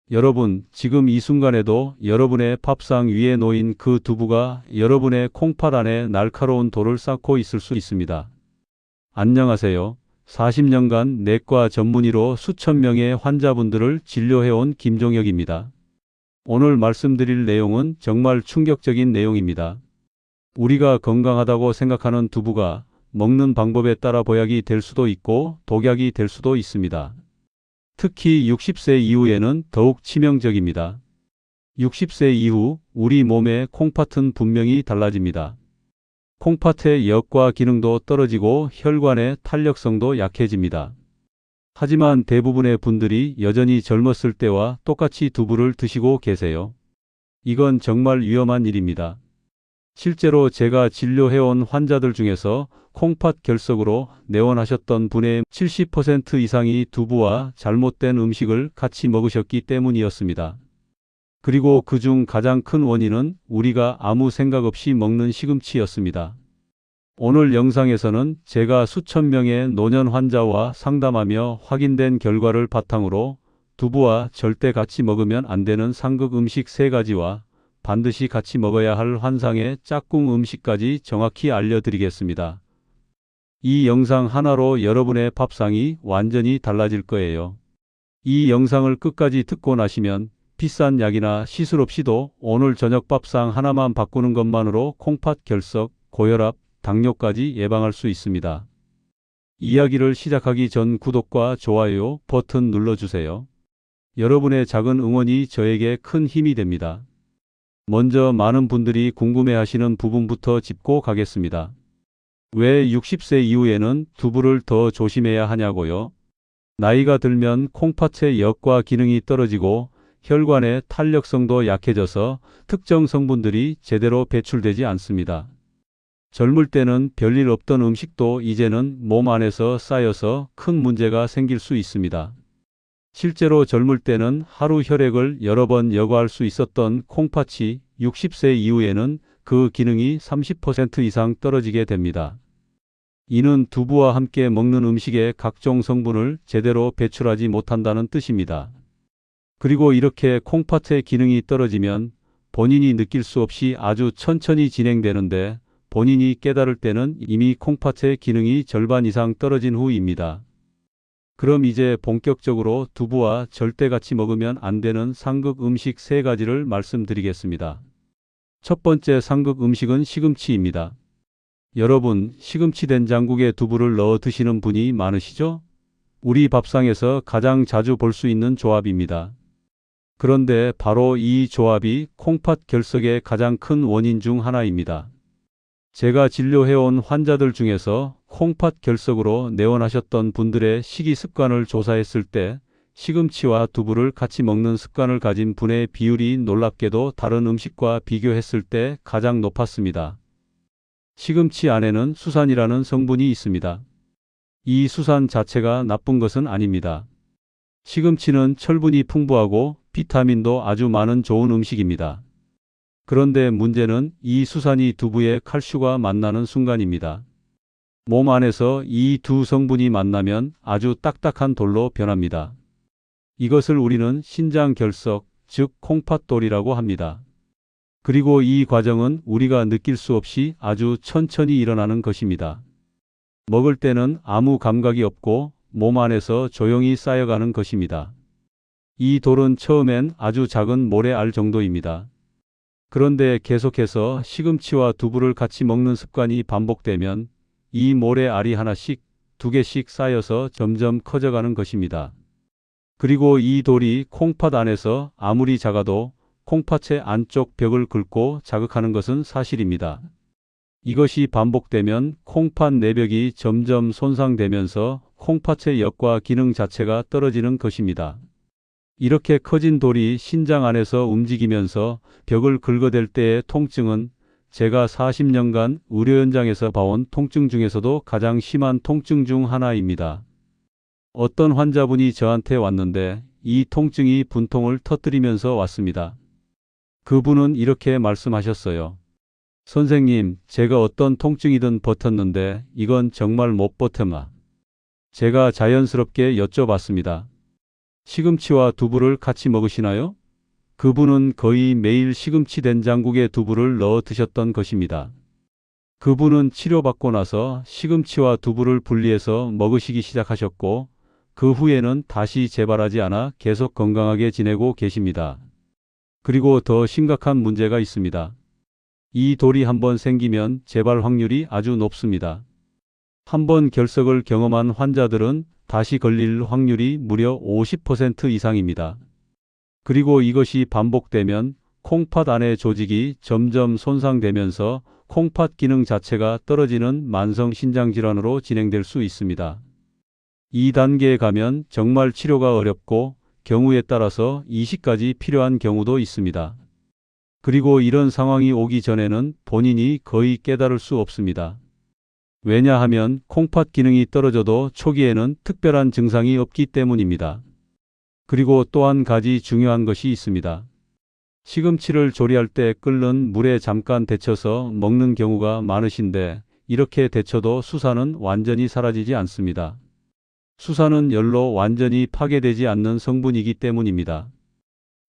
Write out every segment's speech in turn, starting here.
여러분, 지금 이 순간에도 여러분의 밥상 위에 놓인 그 두부가 여러분의 콩팥 안에 날카로운 돌을 쌓고 있을 수 있습니다. 안녕하세요. 40년간 내과 전문의로 수천 명의 환자분들을 진료해온 김종혁입니다. 오늘 말씀드릴 내용은 정말 충격적인 내용입니다. 우리가 건강하다고 생각하는 두부가 먹는 방법에 따라 보약이 될 수도 있고 독약이 될 수도 있습니다. 특히 60세 이후에는 더욱 치명적입니다. 60세 이후 우리 몸의 콩팥은 분명히 달라집니다. 콩팥의 역과 기능도 떨어지고 혈관의 탄력성도 약해집니다. 하지만 대부분의 분들이 여전히 젊었을 때와 똑같이 두부를 드시고 계세요. 이건 정말 위험한 일입니다. 실제로 제가 진료해온 환자들 중에서 콩팥 결석으로 내원하셨던 분의 70% 이상이 두부와 잘못된 음식을 같이 먹으셨기 때문이었습니다. 그리고 그중 가장 큰 원인은 우리가 아무 생각 없이 먹는 시금치였습니다. 오늘 영상에서는 제가 수천 명의 노년 환자와 상담하며 확인된 결과를 바탕으로 두부와 절대 같이 먹으면 안 되는 상극 음식 3가지와 반드시 같이 먹어야 할 환상의 짝꿍 음식까지 정확히 알려드리겠습니다. 이 영상 하나로 여러분의 밥상이 완전히 달라질 거예요. 이 영상을 끝까지 듣고 나시면 비싼 약이나 시술 없이도 오늘 저녁 밥상 하나만 바꾸는 것만으로 콩팥 결석, 고혈압, 당뇨까지 예방할 수 있습니다. 이야기를 시작하기 전 구독과 좋아요 버튼 눌러주세요. 여러분의 작은 응원이 저에게 큰 힘이 됩니다. 먼저 많은 분들이 궁금해하시는 부분부터 짚고 가겠습니다. 왜 60세 이후에는 두부를 더 조심해야 하냐고요? 나이가 들면 콩팥의 역과 기능이 떨어지고 혈관의 탄력성도 약해져서 특정 성분들이 제대로 배출되지 않습니다. 젊을 때는 별일 없던 음식도 이제는 몸 안에서 쌓여서 큰 문제가 생길 수 있습니다. 실제로 젊을 때는 하루 혈액을 여러 번 여과할 수 있었던 콩팥이 60세 이후에는 그 기능이 30% 이상 떨어지게 됩니다. 이는 두부와 함께 먹는 음식의 각종 성분을 제대로 배출하지 못한다는 뜻입니다. 그리고 이렇게 콩팥의 기능이 떨어지면 본인이 느낄 수 없이 아주 천천히 진행되는데 본인이 깨달을 때는 이미 콩팥의 기능이 절반 이상 떨어진 후입니다. 그럼 이제 본격적으로 두부와 절대 같이 먹으면 안 되는 상극 음식 3가지를 말씀드리겠습니다. 첫 번째 상극 음식은 시금치입니다. 여러분, 시금치 된장국에 두부를 넣어 드시는 분이 많으시죠? 우리 밥상에서 가장 자주 볼 수 있는 조합입니다. 그런데 바로 이 조합이 콩팥 결석의 가장 큰 원인 중 하나입니다. 제가 진료해온 환자들 중에서 콩팥 결석으로 내원하셨던 분들의 식이 습관을 조사했을 때 시금치와 두부를 같이 먹는 습관을 가진 분의 비율이 놀랍게도 다른 음식과 비교했을 때 가장 높았습니다. 시금치 안에는 수산이라는 성분이 있습니다. 이 수산 자체가 나쁜 것은 아닙니다. 시금치는 철분이 풍부하고 비타민도 아주 많은 좋은 음식입니다. 그런데 문제는 이 수산이 두부에 칼슘과 만나는 순간입니다. 몸 안에서 이 두 성분이 만나면 아주 딱딱한 돌로 변합니다. 이것을 우리는 신장 결석, 즉 콩팥돌이라고 합니다. 그리고 이 과정은 우리가 느낄 수 없이 아주 천천히 일어나는 것입니다. 먹을 때는 아무 감각이 없고 몸 안에서 조용히 쌓여가는 것입니다. 이 돌은 처음엔 아주 작은 모래알 정도입니다. 그런데 계속해서 시금치와 두부를 같이 먹는 습관이 반복되면 이 모래알이 하나씩, 2개씩 쌓여서 점점 커져가는 것입니다. 그리고 이 돌이 콩팥 안에서 아무리 작아도 콩팥의 안쪽 벽을 긁고 자극하는 것은 사실입니다. 이것이 반복되면 콩팥 내벽이 점점 손상되면서 콩팥의 역과 기능 자체가 떨어지는 것입니다. 이렇게 커진 돌이 신장 안에서 움직이면서 벽을 긁어댈 때의 통증은 제가 40년간 의료 현장에서 봐온 통증 중에서도 가장 심한 통증 중 하나입니다. 어떤 환자분이 저한테 왔는데 이 통증이 분통을 터뜨리면서 왔습니다. 그분은 이렇게 말씀하셨어요. 선생님, 제가 어떤 통증이든 버텼는데 이건 정말 못 버텨마. 제가 자연스럽게 여쭤봤습니다. 시금치와 두부를 같이 먹으시나요? 그분은 거의 매일 시금치 된장국에 두부를 넣어 드셨던 것입니다. 그분은 치료받고 나서 시금치와 두부를 분리해서 먹으시기 시작하셨고, 그 후에는 다시 재발하지 않아 계속 건강하게 지내고 계십니다. 그리고 더 심각한 문제가 있습니다. 이 돌이 한번 생기면 재발 확률이 아주 높습니다. 한번 결석을 경험한 환자들은 다시 걸릴 확률이 무려 50% 이상입니다. 그리고 이것이 반복되면 콩팥 안의 조직이 점점 손상되면서 콩팥 기능 자체가 떨어지는 만성 신장질환으로 진행될 수 있습니다. 이 단계에 가면 정말 치료가 어렵고 경우에 따라서 이식까지 필요한 경우도 있습니다. 그리고 이런 상황이 오기 전에는 본인이 거의 깨달을 수 없습니다. 왜냐하면 콩팥 기능이 떨어져도 초기에는 특별한 증상이 없기 때문입니다. 그리고 또 한 가지 중요한 것이 있습니다. 시금치를 조리할 때 끓는 물에 잠깐 데쳐서 먹는 경우가 많으신데, 이렇게 데쳐도 수사는 완전히 사라지지 않습니다. 수사는 열로 완전히 파괴되지 않는 성분이기 때문입니다.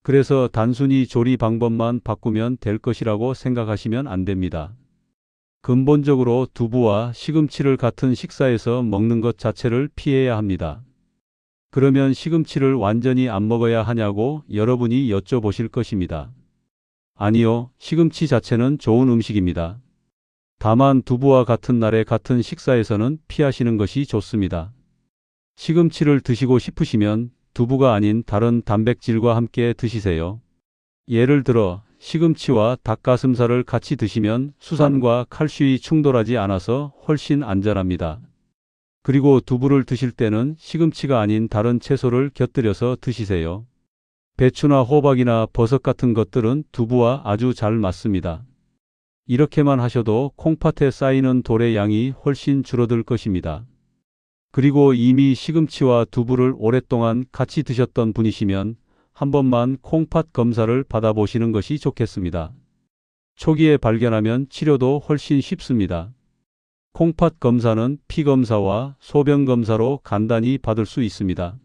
그래서 단순히 조리 방법만 바꾸면 될 것이라고 생각하시면 안 됩니다. 근본적으로 두부와 시금치를 같은 식사에서 먹는 것 자체를 피해야 합니다. 그러면 시금치를 완전히 안 먹어야 하냐고 여러분이 여쭤보실 것입니다. 아니요, 시금치 자체는 좋은 음식입니다. 다만 두부와 같은 날에 같은 식사에서는 피하시는 것이 좋습니다. 시금치를 드시고 싶으시면 두부가 아닌 다른 단백질과 함께 드시세요. 예를 들어 시금치와 닭가슴살을 같이 드시면 수산과 칼슘이 충돌하지 않아서 훨씬 안전합니다. 그리고 두부를 드실 때는 시금치가 아닌 다른 채소를 곁들여서 드시세요. 배추나 호박이나 버섯 같은 것들은 두부와 아주 잘 맞습니다. 이렇게만 하셔도 콩팥에 쌓이는 돌의 양이 훨씬 줄어들 것입니다. 그리고 이미 시금치와 두부를 오랫동안 같이 드셨던 분이시면 한 번만 콩팥 검사를 받아보시는 것이 좋겠습니다. 초기에 발견하면 치료도 훨씬 쉽습니다. 콩팥 검사는 피검사와 소변검사로 간단히 받을 수 있습니다.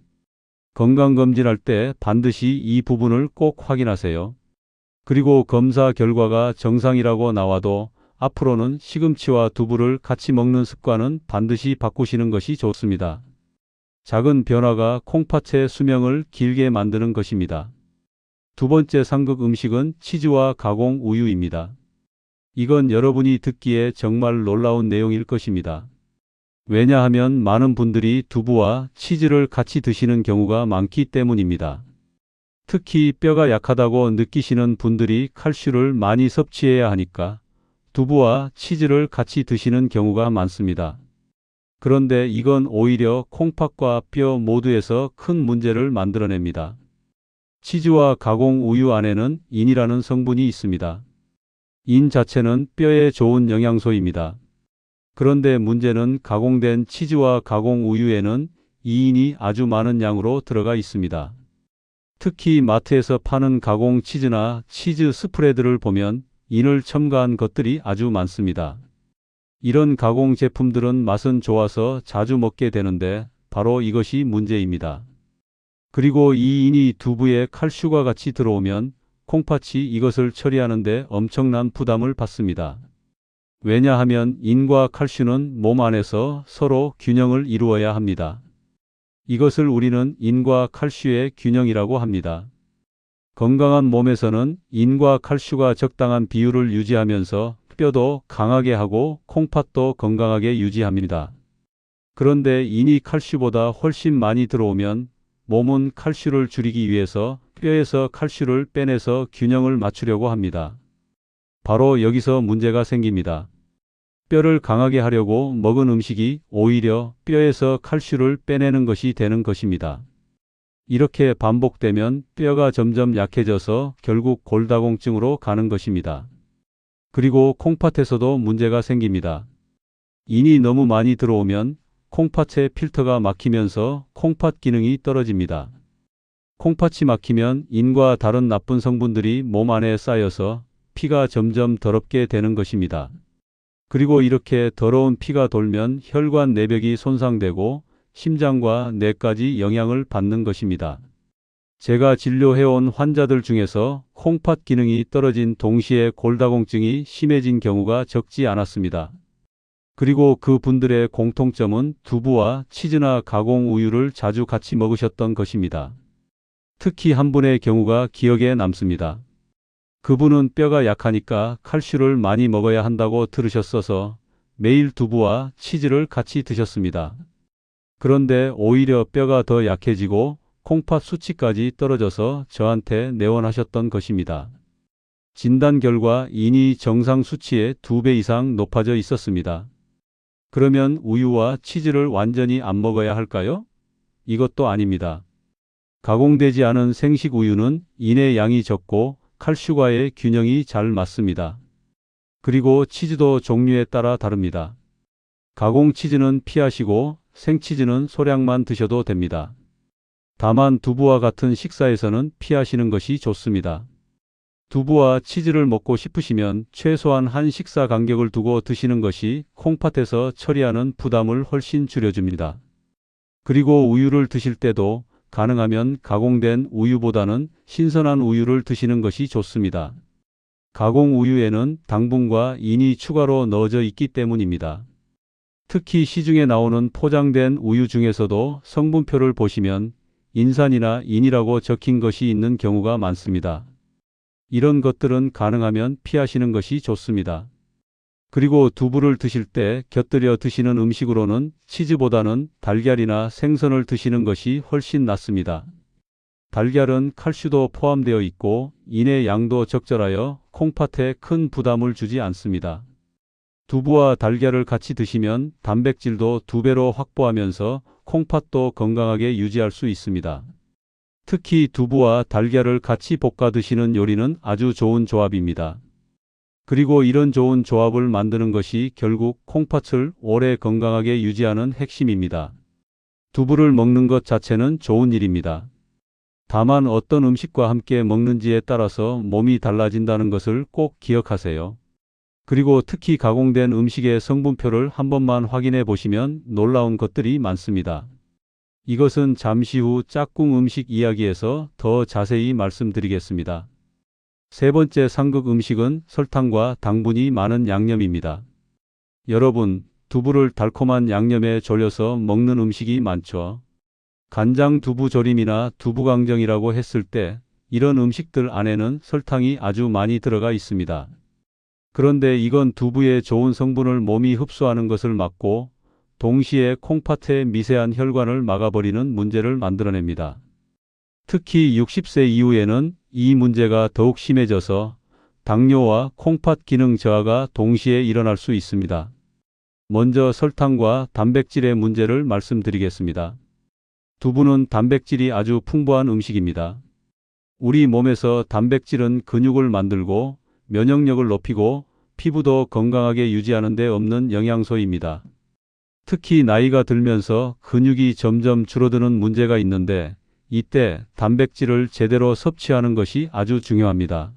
건강검진할 때 반드시 이 부분을 꼭 확인하세요. 그리고 검사 결과가 정상이라고 나와도 앞으로는 시금치와 두부를 같이 먹는 습관은 반드시 바꾸시는 것이 좋습니다. 작은 변화가 콩팥의 수명을 길게 만드는 것입니다. 두 번째 상급 음식은 치즈와 가공 우유입니다. 이건 여러분이 듣기에 정말 놀라운 내용일 것입니다. 왜냐하면 많은 분들이 두부와 치즈를 같이 드시는 경우가 많기 때문입니다. 특히 뼈가 약하다고 느끼시는 분들이 칼슘을 많이 섭취해야 하니까 두부와 치즈를 같이 드시는 경우가 많습니다. 그런데 이건 오히려 콩팥과 뼈 모두에서 큰 문제를 만들어냅니다. 치즈와 가공 우유 안에는 인이라는 성분이 있습니다. 인 자체는 뼈에 좋은 영양소입니다. 그런데 문제는 가공된 치즈와 가공 우유에는 이 인이 아주 많은 양으로 들어가 있습니다. 특히 마트에서 파는 가공 치즈나 치즈 스프레드를 보면 인을 첨가한 것들이 아주 많습니다. 이런 가공 제품들은 맛은 좋아서 자주 먹게 되는데 바로 이것이 문제입니다. 그리고 이 인이 두부에 칼슘과 같이 들어오면 콩팥이 이것을 처리하는데 엄청난 부담을 받습니다. 왜냐하면 인과 칼슘은 몸 안에서 서로 균형을 이루어야 합니다. 이것을 우리는 인과 칼슘의 균형이라고 합니다. 건강한 몸에서는 인과 칼슘과 적당한 비율을 유지하면서 뼈도 강하게 하고 콩팥도 건강하게 유지합니다. 그런데 인이 칼슘보다 훨씬 많이 들어오면 몸은 칼슘을 줄이기 위해서 뼈에서 칼슘을 빼내서 균형을 맞추려고 합니다. 바로 여기서 문제가 생깁니다. 뼈를 강하게 하려고 먹은 음식이 오히려 뼈에서 칼슘을 빼내는 것이 되는 것입니다. 이렇게 반복되면 뼈가 점점 약해져서 결국 골다공증으로 가는 것입니다. 그리고 콩팥에서도 문제가 생깁니다. 인이 너무 많이 들어오면 콩팥의 필터가 막히면서 콩팥 기능이 떨어집니다. 콩팥이 막히면 인과 다른 나쁜 성분들이 몸 안에 쌓여서 피가 점점 더럽게 되는 것입니다. 그리고 이렇게 더러운 피가 돌면 혈관 내벽이 손상되고 심장과 뇌까지 영향을 받는 것입니다. 제가 진료해온 환자들 중에서 콩팥 기능이 떨어진 동시에 골다공증이 심해진 경우가 적지 않았습니다. 그리고 그 분들의 공통점은 두부와 치즈나 가공 우유를 자주 같이 먹으셨던 것입니다. 특히 한 분의 경우가 기억에 남습니다. 그분은 뼈가 약하니까 칼슘을 많이 먹어야 한다고 들으셨어서 매일 두부와 치즈를 같이 드셨습니다. 그런데 오히려 뼈가 더 약해지고 콩팥 수치까지 떨어져서 저한테 내원하셨던 것입니다. 진단 결과 인이 정상 수치의 2배 이상 높아져 있었습니다. 그러면 우유와 치즈를 완전히 안 먹어야 할까요? 이것도 아닙니다. 가공되지 않은 생식 우유는 인의 양이 적고 칼슘과의 균형이 잘 맞습니다. 그리고 치즈도 종류에 따라 다릅니다. 가공 치즈는 피하시고 생치즈는 소량만 드셔도 됩니다. 다만 두부와 같은 식사에서는 피하시는 것이 좋습니다. 두부와 치즈를 먹고 싶으시면 최소한 한 식사 간격을 두고 드시는 것이 콩팥에서 처리하는 부담을 훨씬 줄여줍니다. 그리고 우유를 드실 때도 가능하면 가공된 우유보다는 신선한 우유를 드시는 것이 좋습니다. 가공 우유에는 당분과 인이 추가로 넣어져 있기 때문입니다. 특히 시중에 나오는 포장된 우유 중에서도 성분표를 보시면 인산이나 인이라고 적힌 것이 있는 경우가 많습니다. 이런 것들은 가능하면 피하시는 것이 좋습니다. 그리고 두부를 드실 때 곁들여 드시는 음식으로는 치즈보다는 달걀이나 생선을 드시는 것이 훨씬 낫습니다. 달걀은 칼슘도 포함되어 있고 인의 양도 적절하여 콩팥에 큰 부담을 주지 않습니다. 두부와 달걀을 같이 드시면 단백질도 2배로 확보하면서 콩팥도 건강하게 유지할 수 있습니다. 특히 두부와 달걀을 같이 볶아 드시는 요리는 아주 좋은 조합입니다. 그리고 이런 좋은 조합을 만드는 것이 결국 콩팥을 오래 건강하게 유지하는 핵심입니다. 두부를 먹는 것 자체는 좋은 일입니다. 다만 어떤 음식과 함께 먹는지에 따라서 몸이 달라진다는 것을 꼭 기억하세요. 그리고 특히 가공된 음식의 성분표를 한 번만 확인해 보시면 놀라운 것들이 많습니다. 이것은 잠시 후 짝꿍 음식 이야기에서 더 자세히 말씀드리겠습니다. 세 번째 상극 음식은 설탕과 당분이 많은 양념입니다. 여러분, 두부를 달콤한 양념에 졸여서 먹는 음식이 많죠. 간장 두부조림이나 두부강정이라고 했을 때 이런 음식들 안에는 설탕이 아주 많이 들어가 있습니다. 그런데 이건 두부의 좋은 성분을 몸이 흡수하는 것을 막고 동시에 콩팥의 미세한 혈관을 막아버리는 문제를 만들어냅니다. 특히 60세 이후에는 이 문제가 더욱 심해져서 당뇨와 콩팥 기능 저하가 동시에 일어날 수 있습니다. 먼저 설탕과 단백질의 문제를 말씀드리겠습니다. 두부는 단백질이 아주 풍부한 음식입니다. 우리 몸에서 단백질은 근육을 만들고 면역력을 높이고 피부도 건강하게 유지하는 데 없는 영양소입니다. 특히 나이가 들면서 근육이 점점 줄어드는 문제가 있는데 이때 단백질을 제대로 섭취하는 것이 아주 중요합니다.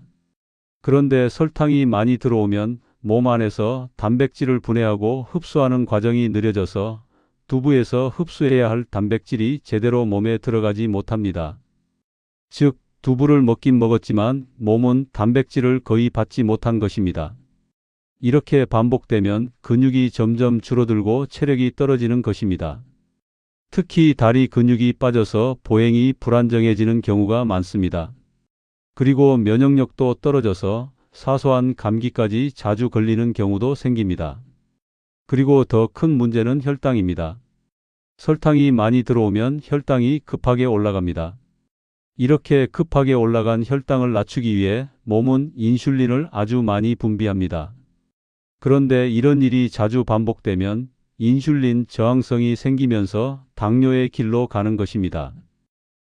그런데 설탕이 많이 들어오면 몸 안에서 단백질을 분해하고 흡수하는 과정이 느려져서 두부에서 흡수해야 할 단백질이 제대로 몸에 들어가지 못합니다. 즉, 두부를 먹긴 먹었지만 몸은 단백질을 거의 받지 못한 것입니다. 이렇게 반복되면 근육이 점점 줄어들고 체력이 떨어지는 것입니다. 특히 다리 근육이 빠져서 보행이 불안정해지는 경우가 많습니다. 그리고 면역력도 떨어져서 사소한 감기까지 자주 걸리는 경우도 생깁니다. 그리고 더 큰 문제는 혈당입니다. 설탕이 많이 들어오면 혈당이 급하게 올라갑니다. 이렇게 급하게 올라간 혈당을 낮추기 위해 몸은 인슐린을 아주 많이 분비합니다. 그런데 이런 일이 자주 반복되면 인슐린 저항성이 생기면서 당뇨의 길로 가는 것입니다.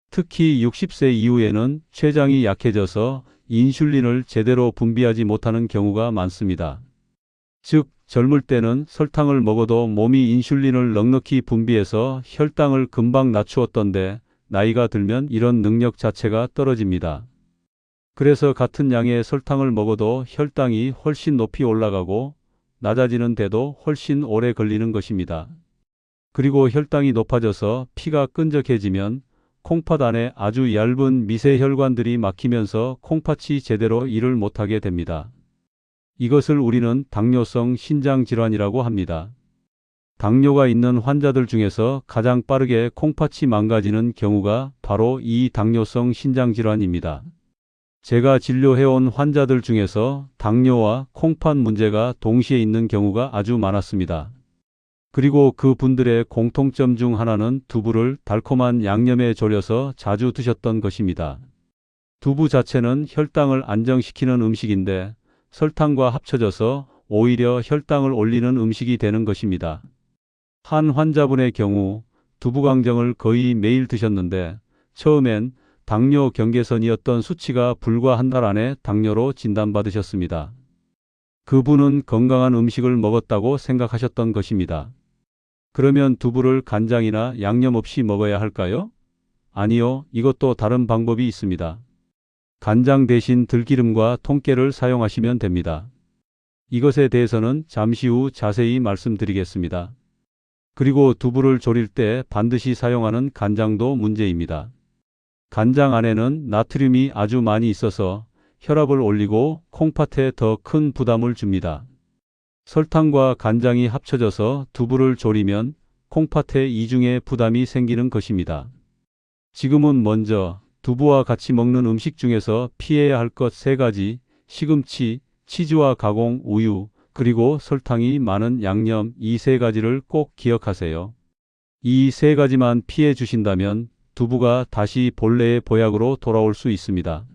특히 60세 이후에는 췌장이 약해져서 인슐린을 제대로 분비하지 못하는 경우가 많습니다. 즉, 젊을 때는 설탕을 먹어도 몸이 인슐린을 넉넉히 분비해서 혈당을 금방 낮추었던데 나이가 들면 이런 능력 자체가 떨어집니다. 그래서 같은 양의 설탕을 먹어도 혈당이 훨씬 높이 올라가고 낮아지는 데도 훨씬 오래 걸리는 것입니다. 그리고 혈당이 높아져서 피가 끈적해지면 콩팥 안에 아주 얇은 미세 혈관들이 막히면서 콩팥이 제대로 일을 못하게 됩니다. 이것을 우리는 당뇨성 신장질환이라고 합니다. 당뇨가 있는 환자들 중에서 가장 빠르게 콩팥이 망가지는 경우가 바로 이 당뇨성 신장질환입니다. 제가 진료해온 환자들 중에서 당뇨와 콩팥 문제가 동시에 있는 경우가 아주 많았습니다. 그리고 그 분들의 공통점 중 하나는 두부를 달콤한 양념에 졸여서 자주 드셨던 것입니다. 두부 자체는 혈당을 안정시키는 음식인데 설탕과 합쳐져서 오히려 혈당을 올리는 음식이 되는 것입니다. 한 환자분의 경우 두부강정을 거의 매일 드셨는데 처음엔 당뇨 경계선이었던 수치가 불과 한 달 안에 당뇨로 진단받으셨습니다. 그분은 건강한 음식을 먹었다고 생각하셨던 것입니다. 그러면 두부를 간장이나 양념 없이 먹어야 할까요? 아니요, 이것도 다른 방법이 있습니다. 간장 대신 들기름과 통깨를 사용하시면 됩니다. 이것에 대해서는 잠시 후 자세히 말씀드리겠습니다. 그리고 두부를 졸일 때 반드시 사용하는 간장도 문제입니다. 간장 안에는 나트륨이 아주 많이 있어서 혈압을 올리고 콩팥에 더 큰 부담을 줍니다. 설탕과 간장이 합쳐져서 두부를 졸이면 콩팥에 이중의 부담이 생기는 것입니다. 지금은 먼저 두부와 같이 먹는 음식 중에서 피해야 할 것 3가지, 시금치, 치즈와 가공 우유, 그리고 설탕이 많은 양념 이 3가지를 꼭 기억하세요. 이 3가지만 피해 주신다면 두부가 다시 본래의 보약으로 돌아올 수 있습니다.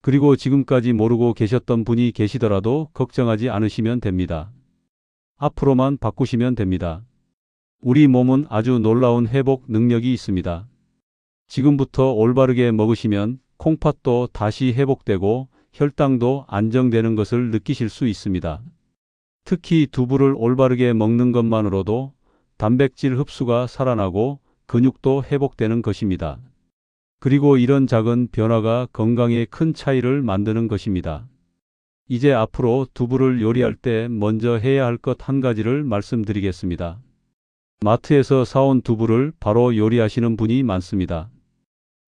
그리고 지금까지 모르고 계셨던 분이 계시더라도 걱정하지 않으시면 됩니다. 앞으로만 바꾸시면 됩니다. 우리 몸은 아주 놀라운 회복 능력이 있습니다. 지금부터 올바르게 먹으시면 콩팥도 다시 회복되고 혈당도 안정되는 것을 느끼실 수 있습니다. 특히 두부를 올바르게 먹는 것만으로도 단백질 흡수가 살아나고 근육도 회복되는 것입니다. 그리고 이런 작은 변화가 건강에 큰 차이를 만드는 것입니다. 이제 앞으로 두부를 요리할 때 먼저 해야 할 것 1가지를 말씀드리겠습니다. 마트에서 사온 두부를 바로 요리하시는 분이 많습니다.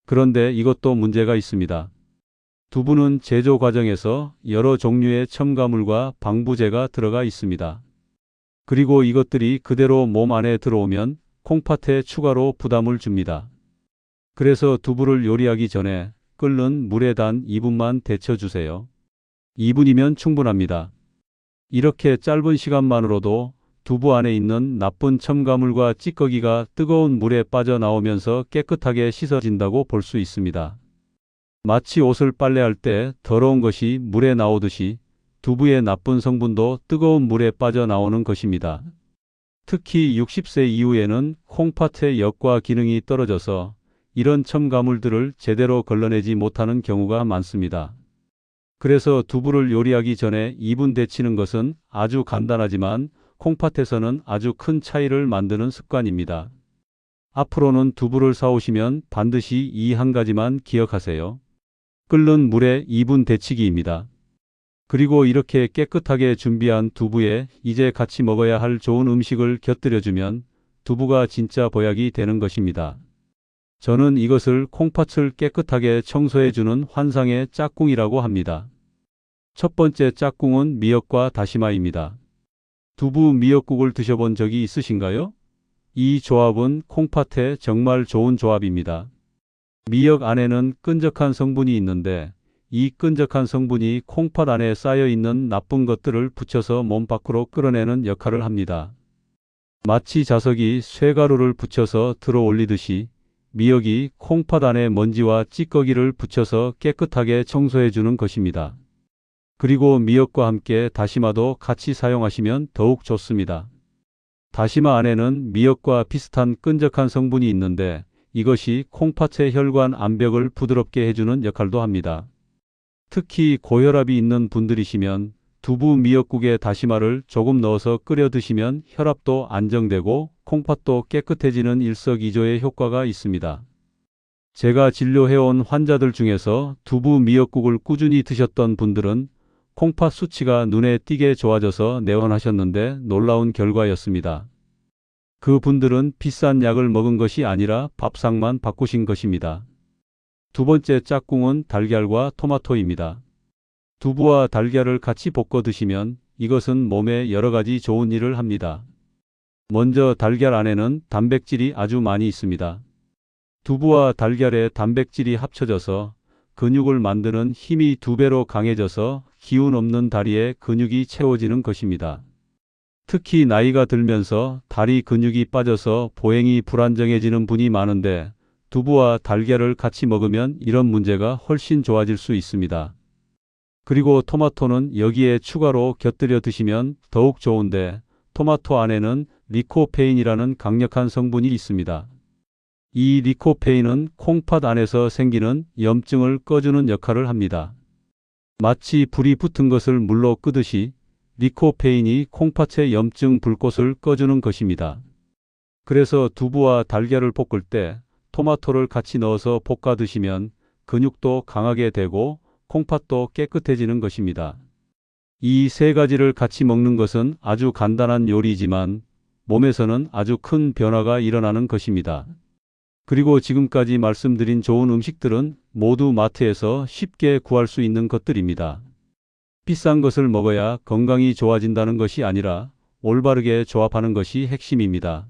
그런데 이것도 문제가 있습니다. 두부는 제조 과정에서 여러 종류의 첨가물과 방부제가 들어가 있습니다. 그리고 이것들이 그대로 몸 안에 들어오면 콩팥에 추가로 부담을 줍니다. 그래서 두부를 요리하기 전에 끓는 물에 단 2분만 데쳐주세요. 2분이면 충분합니다. 이렇게 짧은 시간만으로도 두부 안에 있는 나쁜 첨가물과 찌꺼기가 뜨거운 물에 빠져나오면서 깨끗하게 씻어진다고 볼 수 있습니다. 마치 옷을 빨래할 때 더러운 것이 물에 나오듯이 두부의 나쁜 성분도 뜨거운 물에 빠져나오는 것입니다. 특히 60세 이후에는 콩팥의 역과 기능이 떨어져서 이런 첨가물들을 제대로 걸러내지 못하는 경우가 많습니다. 그래서 두부를 요리하기 전에 2분 데치는 것은 아주 간단하지만 콩팥에서는 아주 큰 차이를 만드는 습관입니다. 앞으로는 두부를 사오시면 반드시 이 1가지만 기억하세요. 끓는 물에 2분 데치기입니다. 그리고 이렇게 깨끗하게 준비한 두부에 이제 같이 먹어야 할 좋은 음식을 곁들여주면 두부가 진짜 보약이 되는 것입니다. 저는 이것을 콩팥을 깨끗하게 청소해주는 환상의 짝꿍이라고 합니다. 첫 번째 짝꿍은 미역과 다시마입니다. 두부 미역국을 드셔본 적이 있으신가요? 이 조합은 콩팥에 정말 좋은 조합입니다. 미역 안에는 끈적한 성분이 있는데 이 끈적한 성분이 콩팥 안에 쌓여있는 나쁜 것들을 붙여서 몸 밖으로 끌어내는 역할을 합니다. 마치 자석이 쇠가루를 붙여서 들어 올리듯이 미역이 콩팥 안에 먼지와 찌꺼기를 붙여서 깨끗하게 청소해주는 것입니다. 그리고 미역과 함께 다시마도 같이 사용하시면 더욱 좋습니다. 다시마 안에는 미역과 비슷한 끈적한 성분이 있는데 이것이 콩팥의 혈관 암벽을 부드럽게 해주는 역할도 합니다. 특히 고혈압이 있는 분들이시면 두부 미역국에 다시마를 조금 넣어서 끓여 드시면 혈압도 안정되고 콩팥도 깨끗해지는 일석이조의 효과가 있습니다. 제가 진료해온 환자들 중에서 두부 미역국을 꾸준히 드셨던 분들은 콩팥 수치가 눈에 띄게 좋아져서 내원하셨는데 놀라운 결과였습니다. 그분들은 비싼 약을 먹은 것이 아니라 밥상만 바꾸신 것입니다. 두 번째 짝꿍은 달걀과 토마토입니다. 두부와 달걀을 같이 볶아 드시면 이것은 몸에 여러 가지 좋은 일을 합니다. 먼저 달걀 안에는 단백질이 아주 많이 있습니다. 두부와 달걀의 단백질이 합쳐져서 근육을 만드는 힘이 2배로 강해져서 기운 없는 다리에 근육이 채워지는 것입니다. 특히 나이가 들면서 다리 근육이 빠져서 보행이 불안정해지는 분이 많은데 두부와 달걀을 같이 먹으면 이런 문제가 훨씬 좋아질 수 있습니다. 그리고 토마토는 여기에 추가로 곁들여 드시면 더욱 좋은데 토마토 안에는 리코페인이라는 강력한 성분이 있습니다. 이 리코페인은 콩팥 안에서 생기는 염증을 꺼주는 역할을 합니다. 마치 불이 붙은 것을 물로 끄듯이 리코페인이 콩팥의 염증 불꽃을 꺼주는 것입니다. 그래서 두부와 달걀을 볶을 때 토마토를 같이 넣어서 볶아 드시면 근육도 강하게 되고 콩팥도 깨끗해지는 것입니다. 이 세 가지를 같이 먹는 것은 아주 간단한 요리지만 몸에서는 아주 큰 변화가 일어나는 것입니다. 그리고 지금까지 말씀드린 좋은 음식들은 모두 마트에서 쉽게 구할 수 있는 것들입니다. 비싼 것을 먹어야 건강이 좋아진다는 것이 아니라 올바르게 조합하는 것이 핵심입니다.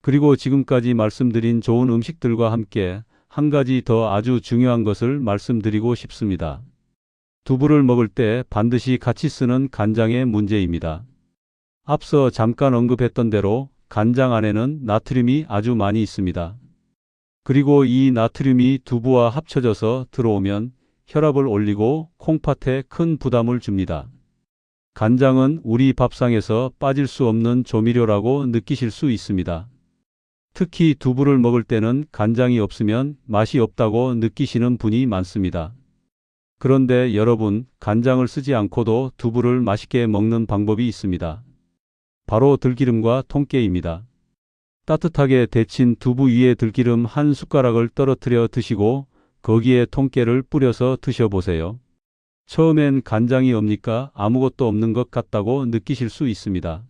그리고 지금까지 말씀드린 좋은 음식들과 함께 한 가지 더 아주 중요한 것을 말씀드리고 싶습니다. 두부를 먹을 때 반드시 같이 쓰는 간장의 문제입니다. 앞서 잠깐 언급했던 대로 간장 안에는 나트륨이 아주 많이 있습니다. 그리고 이 나트륨이 두부와 합쳐져서 들어오면 혈압을 올리고 콩팥에 큰 부담을 줍니다. 간장은 우리 밥상에서 빠질 수 없는 조미료라고 느끼실 수 있습니다. 특히 두부를 먹을 때는 간장이 없으면 맛이 없다고 느끼시는 분이 많습니다. 그런데 여러분, 간장을 쓰지 않고도 두부를 맛있게 먹는 방법이 있습니다. 바로 들기름과 통깨입니다. 따뜻하게 데친 두부 위에 들기름 한 숟가락을 떨어뜨려 드시고 거기에 통깨를 뿌려서 드셔보세요. 처음엔 간장이 없니까 아무것도 없는 것 같다고 느끼실 수 있습니다.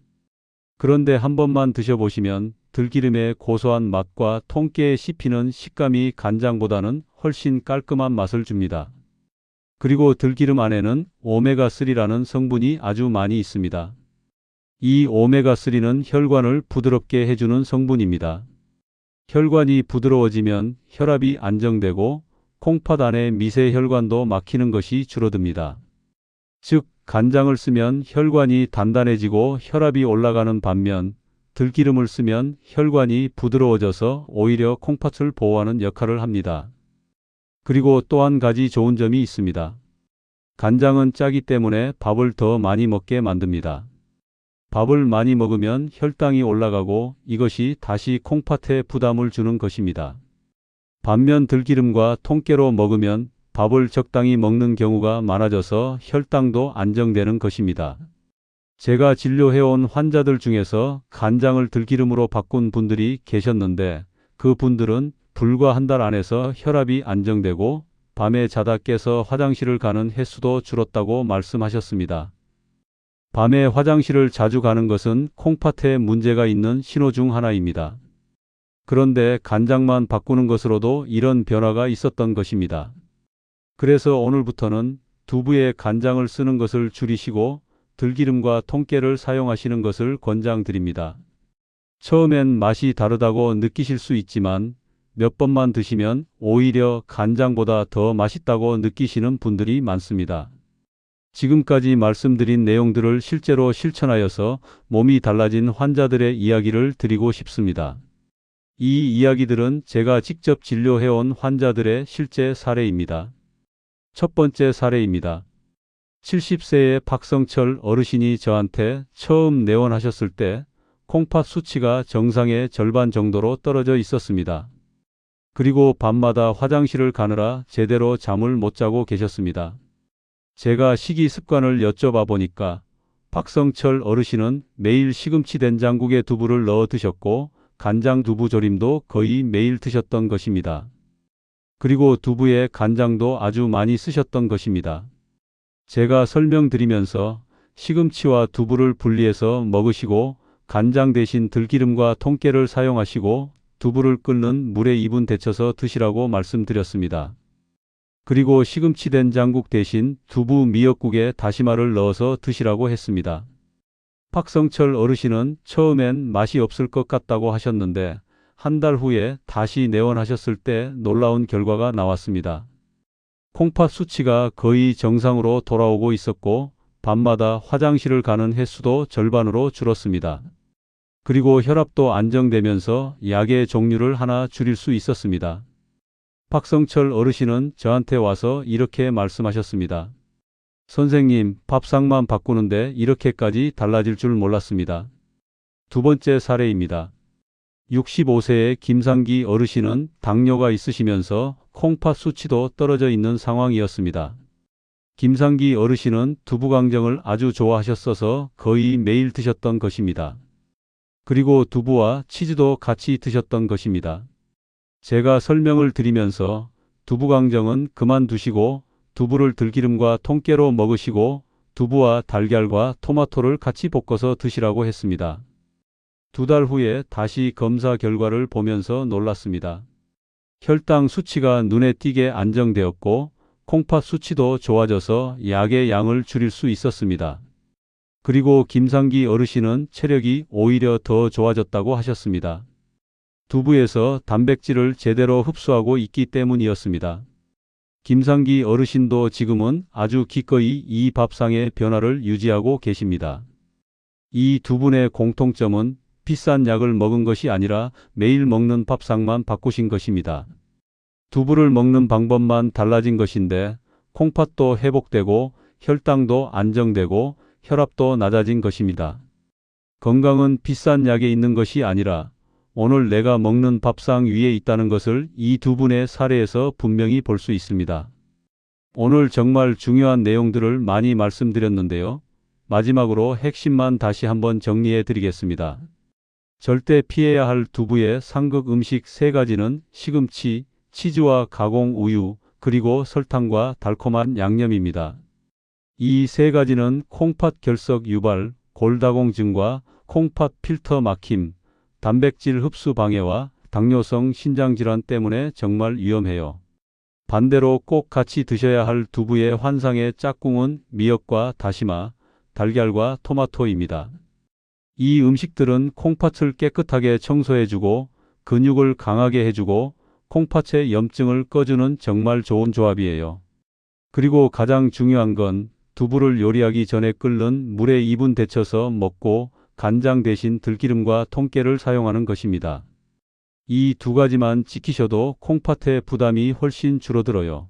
그런데 한 번만 드셔보시면 들기름의 고소한 맛과 통깨에 씹히는 식감이 간장보다는 훨씬 깔끔한 맛을 줍니다. 그리고 들기름 안에는 오메가3라는 성분이 아주 많이 있습니다. 이 오메가3는 혈관을 부드럽게 해주는 성분입니다. 혈관이 부드러워지면 혈압이 안정되고 콩팥 안의 미세혈관도 막히는 것이 줄어듭니다. 즉, 간장을 쓰면 혈관이 단단해지고 혈압이 올라가는 반면 들기름을 쓰면 혈관이 부드러워져서 오히려 콩팥을 보호하는 역할을 합니다. 그리고 또 한 가지 좋은 점이 있습니다. 간장은 짜기 때문에 밥을 더 많이 먹게 만듭니다. 밥을 많이 먹으면 혈당이 올라가고 이것이 다시 콩팥에 부담을 주는 것입니다. 반면 들기름과 통깨로 먹으면 밥을 적당히 먹는 경우가 많아져서 혈당도 안정되는 것입니다. 제가 진료해온 환자들 중에서 간장을 들기름으로 바꾼 분들이 계셨는데 그 분들은 불과 한 달 안에서 혈압이 안정되고 밤에 자다 깨서 화장실을 가는 횟수도 줄었다고 말씀하셨습니다. 밤에 화장실을 자주 가는 것은 콩팥에 문제가 있는 신호 중 하나입니다. 그런데 간장만 바꾸는 것으로도 이런 변화가 있었던 것입니다. 그래서 오늘부터는 두부에 간장을 쓰는 것을 줄이시고 들기름과 통깨를 사용하시는 것을 권장드립니다. 처음엔 맛이 다르다고 느끼실 수 있지만 몇 번만 드시면 오히려 간장보다 더 맛있다고 느끼시는 분들이 많습니다. 지금까지 말씀드린 내용들을 실제로 실천하여서 몸이 달라진 환자들의 이야기를 드리고 싶습니다. 이 이야기들은 제가 직접 진료해온 환자들의 실제 사례입니다. 첫 번째 사례입니다. 70세의 박성철 어르신이 저한테 처음 내원하셨을 때 콩팥 수치가 정상의 절반 정도로 떨어져 있었습니다. 그리고 밤마다 화장실을 가느라 제대로 잠을 못 자고 계셨습니다. 제가 식이 습관을 여쭤봐 보니까 박성철 어르신은 매일 시금치 된장국에 두부를 넣어 드셨고 간장 두부조림도 거의 매일 드셨던 것입니다. 그리고 두부에 간장도 아주 많이 쓰셨던 것입니다. 제가 설명드리면서 시금치와 두부를 분리해서 먹으시고 간장 대신 들기름과 통깨를 사용하시고 두부를 끓는 물에 2분 데쳐서 드시라고 말씀드렸습니다. 그리고 시금치 된장국 대신 두부 미역국에 다시마를 넣어서 드시라고 했습니다. 박성철 어르신은 처음엔 맛이 없을 것 같다고 하셨는데 한 달 후에 다시 내원하셨을 때 놀라운 결과가 나왔습니다. 콩팥 수치가 거의 정상으로 돌아오고 있었고 밤마다 화장실을 가는 횟수도 절반으로 줄었습니다. 그리고 혈압도 안정되면서 약의 종류를 하나 줄일 수 있었습니다. 박성철 어르신은 저한테 와서 이렇게 말씀하셨습니다. 선생님, 밥상만 바꾸는데 이렇게까지 달라질 줄 몰랐습니다. 두 번째 사례입니다. 65세의 김상기 어르신은 당뇨가 있으시면서 콩팥 수치도 떨어져 있는 상황이었습니다. 김상기 어르신은 두부강정을 아주 좋아하셨어서 거의 매일 드셨던 것입니다. 그리고 두부와 치즈도 같이 드셨던 것입니다. 제가 설명을 드리면서 두부강정은 그만두시고 두부를 들기름과 통깨로 먹으시고 두부와 달걀과 토마토를 같이 볶아서 드시라고 했습니다. 2달 후에 다시 검사 결과를 보면서 놀랐습니다. 혈당 수치가 눈에 띄게 안정되었고 콩팥 수치도 좋아져서 약의 양을 줄일 수 있었습니다. 그리고 김상기 어르신은 체력이 오히려 더 좋아졌다고 하셨습니다. 두부에서 단백질을 제대로 흡수하고 있기 때문이었습니다. 김상기 어르신도 지금은 아주 기꺼이 이 밥상의 변화를 유지하고 계십니다. 이 두 분의 공통점은 비싼 약을 먹은 것이 아니라 매일 먹는 밥상만 바꾸신 것입니다. 두부를 먹는 방법만 달라진 것인데 콩팥도 회복되고 혈당도 안정되고 혈압도 낮아진 것입니다. 건강은 비싼 약에 있는 것이 아니라 오늘 내가 먹는 밥상 위에 있다는 것을 이 두 분의 사례에서 분명히 볼 수 있습니다. 오늘 정말 중요한 내용들을 많이 말씀드렸는데요. 마지막으로 핵심만 다시 한번 정리해 드리겠습니다. 절대 피해야 할 두부의 상극 음식 3가지는 시금치, 치즈와 가공 우유, 그리고 설탕과 달콤한 양념입니다. 이 3가지는 콩팥 결석 유발, 골다공 증과 콩팥 필터 막힘, 단백질 흡수 방해와 당뇨성 신장질환 때문에 정말 위험해요. 반대로 꼭 같이 드셔야 할 두부의 환상의 짝꿍은 미역과 다시마, 달걀과 토마토입니다. 이 음식들은 콩팥을 깨끗하게 청소해주고 근육을 강하게 해주고 콩팥의 염증을 꺼주는 정말 좋은 조합이에요. 그리고 가장 중요한 건 두부를 요리하기 전에 끓는 물에 2분 데쳐서 먹고 간장 대신 들기름과 통깨를 사용하는 것입니다. 이 2가지만 지키셔도 콩팥의 부담이 훨씬 줄어들어요.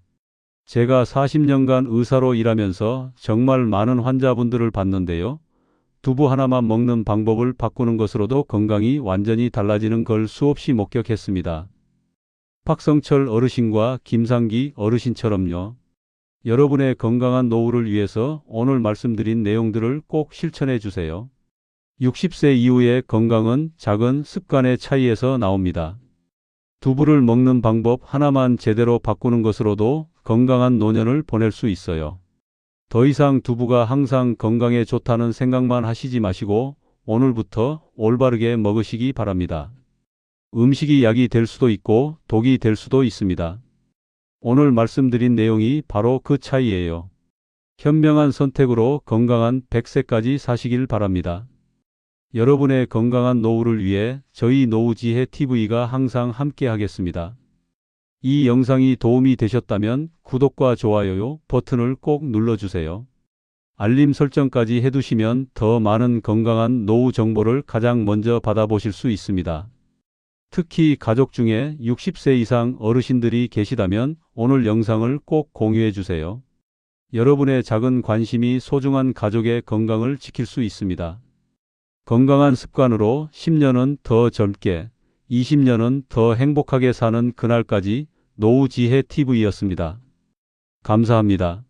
제가 40년간 의사로 일하면서 정말 많은 환자분들을 봤는데요. 두부 하나만 먹는 방법을 바꾸는 것으로도 건강이 완전히 달라지는 걸 수없이 목격했습니다. 박성철 어르신과 김상기 어르신처럼요. 여러분의 건강한 노후를 위해서 오늘 말씀드린 내용들을 꼭 실천해 주세요. 60세 이후의 건강은 작은 습관의 차이에서 나옵니다. 두부를 먹는 방법 하나만 제대로 바꾸는 것으로도 건강한 노년을 보낼 수 있어요. 더 이상 두부가 항상 건강에 좋다는 생각만 하시지 마시고 오늘부터 올바르게 먹으시기 바랍니다. 음식이 약이 될 수도 있고 독이 될 수도 있습니다. 오늘 말씀드린 내용이 바로 그 차이예요. 현명한 선택으로 건강한 100세까지 사시길 바랍니다. 여러분의 건강한 노후를 위해 저희 노후지혜 TV가 항상 함께 하겠습니다. 이 영상이 도움이 되셨다면 구독과 좋아요 버튼을 꼭 눌러주세요. 알림 설정까지 해두시면 더 많은 건강한 노후 정보를 가장 먼저 받아보실 수 있습니다. 특히 가족 중에 60세 이상 어르신들이 계시다면 오늘 영상을 꼭 공유해 주세요. 여러분의 작은 관심이 소중한 가족의 건강을 지킬 수 있습니다. 건강한 습관으로 10년은 더 젊게, 20년은 더 행복하게 사는 그날까지 노후지혜 TV였습니다. 감사합니다.